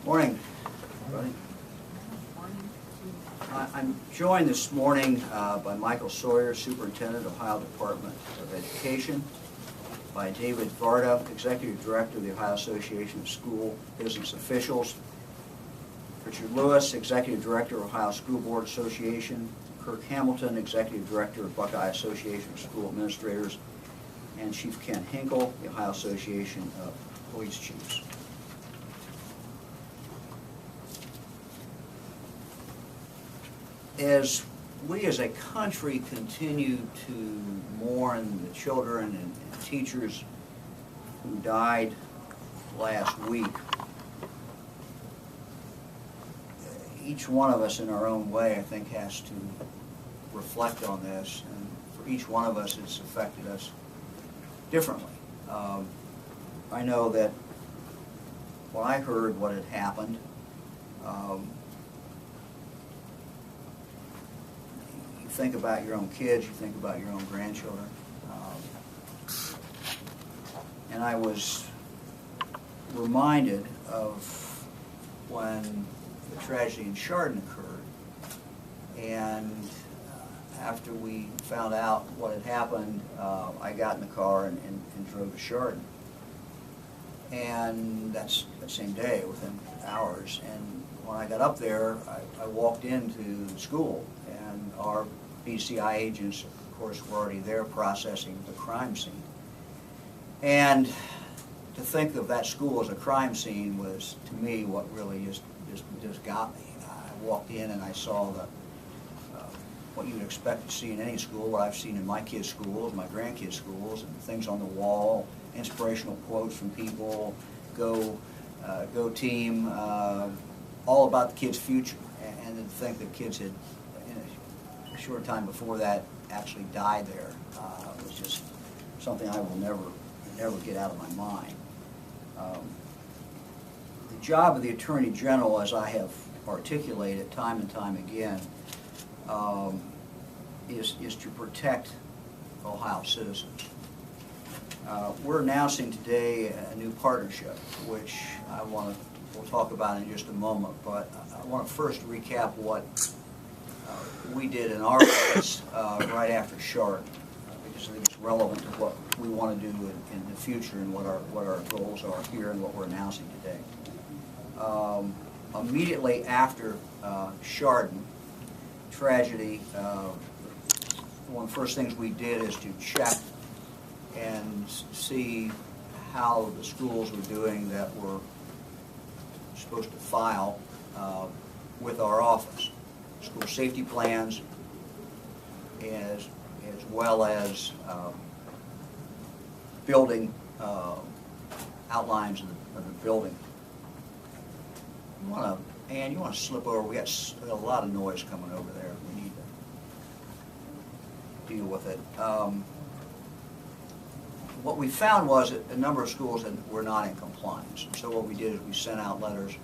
Morning, everybody. I'm joined this morning by Michael Sawyers, Superintendent, Ohio Department of Education, by David Varda, Executive Director of the Ohio Association of School Business Officials, Richard Lewis, Executive Director of Ohio School Board Association, Kirk Hamilton, Executive Director of Buckeye Association of School Administrators, and Chief Ken Hinkle, the Ohio Association of Police Chiefs. As we as a country continue to mourn the children and teachers who died last week, each one of us in our own way, I think, has to reflect on this, and for each one of us it's affected us differently. I know that when I heard what had happened, you think about your own kids, you think about your own grandchildren. And I was reminded of when the tragedy in Chardon occurred. And after we found out what had happened, I got in the car and drove to Chardon. And that's that same day, within hours. And when I got up there, I walked into the school, and our BCI agents, of course, were already there processing the crime scene. And to think of that school as a crime scene was, to me, what really just got me. I walked in and I saw what you would expect to see in any school, what I've seen in my kids' schools, my grandkids' schools, and things on the wall, inspirational quotes from people, go team, all about the kids' future. And to think that kids had, in a short time before that, actually died there was just something I will never get out of my mind. The job of the Attorney General, as I have articulated time and time again, is to protect Ohio citizens. We're announcing today a new partnership, which we'll talk about in just a moment, but I want to first recap what we did in our office right after Chardon, because I think it's relevant to what we want to do in the future and what our goals are here and what we're announcing today. Immediately after Chardon tragedy, one of the first things we did is to check and see how the schools were doing that were supposed to file with our office. School safety plans, as well as building outlines of the building. Ann, you want to slip over? We got a lot of noise coming over there. We need to deal with it. What we found was that a number of schools were not in compliance. So what we did is we sent out letters.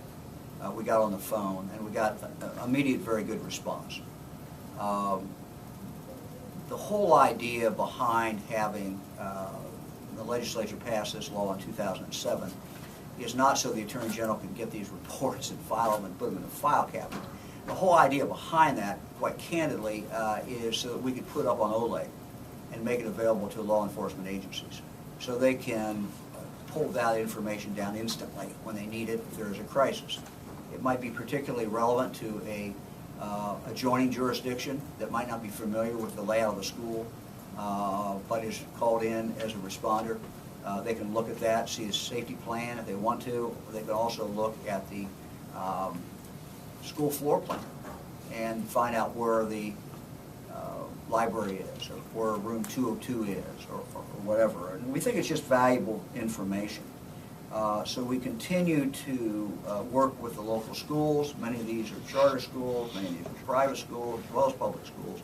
We got on the phone, and we got immediate, very good response. The whole idea behind having the legislature pass this law in 2007 is not so the Attorney General can get these reports and file them and put them in a file cabinet. The whole idea behind that, quite candidly, is so that we could put up on OLE and make it available to law enforcement agencies, so they can pull that information down instantly when they need it if there is a crisis. It might be particularly relevant to a adjoining jurisdiction that might not be familiar with the layout of the school, but is called in as a responder. They can look at that, see a safety plan if they want to. They can also look at the school floor plan and find out where the library is, or where room 202 is, or whatever. And we think it's just valuable information. So we continue to work with the local schools. Many of these are charter schools, many of these are private schools, as well as public schools,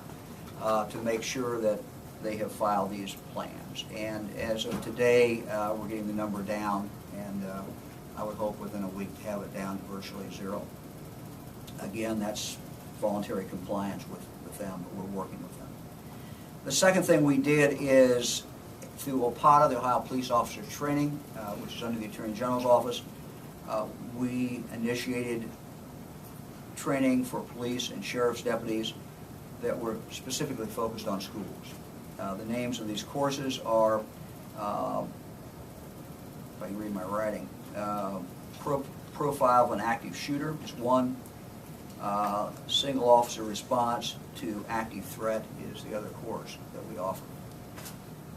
to make sure that they have filed these plans. And as of today, we're getting the number down, and I would hope within a week to have it down to virtually zero. Again, that's voluntary compliance with them, but we're working with them. The second thing we did is, through OPATA, the Ohio Police Officers Training, which is under the Attorney General's office, We initiated training for police and sheriff's deputies that were specifically focused on schools. The names of these courses are, if I can read my writing, Profile of an Active Shooter is one. Single Officer Response to Active Threat is the other course that we offer.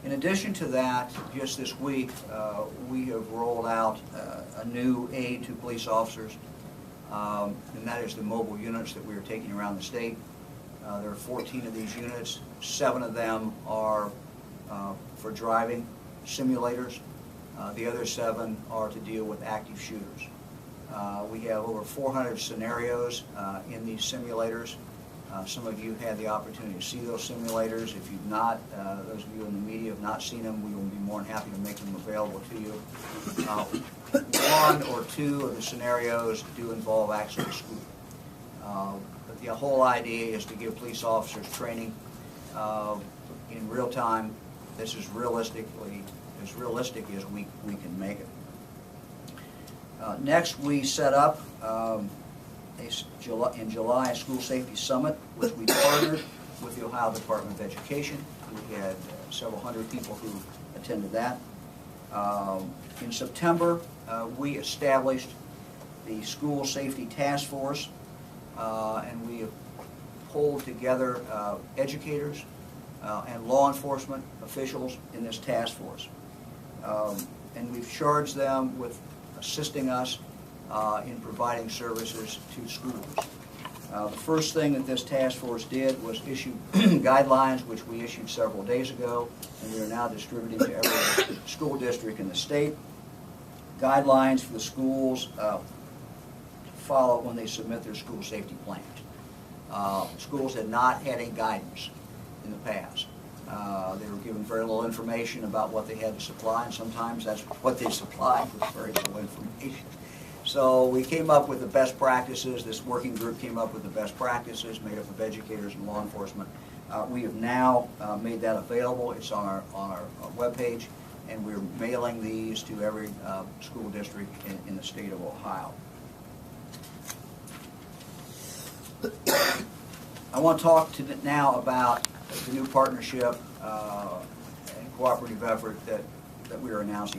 In addition to that, just this week, we have rolled out a new aid to police officers, and that is the mobile units that we are taking around the state. There are 14 of these units. 7 of them are for driving simulators. The other 7 are to deal with active shooters. We have over 400 scenarios in these simulators. Some of you had the opportunity to see those simulators. If you've not, those of you in the media have not seen them, we will be more than happy to make them available to you. 1 or 2 of the scenarios do involve actual school. But the whole idea is to give police officers training in real time. This is realistic as we can make it. Next, we set up in July a school safety summit, which we partnered with the Ohio Department of Education. We had several hundred people who attended that. In September, we established the School Safety Task Force, and we have pulled together educators and law enforcement officials in this task force. And we've charged them with assisting us in providing services to schools. The first thing that this task force did was issue guidelines, which we issued several days ago, and we are now distributing to every school district in the state. Guidelines for the schools to follow when they submit their school safety plans. Schools had not had any guidance in the past. They were given very little information about what they had to supply, and sometimes that's what they supplied was very little information. So we came up with the best practices. This working group came up with the best practices made up of educators and law enforcement. We have now made that available. It's on our webpage, and we're mailing these to every school district in the state of Ohio. I want to talk now about the new partnership and cooperative effort that we are announcing.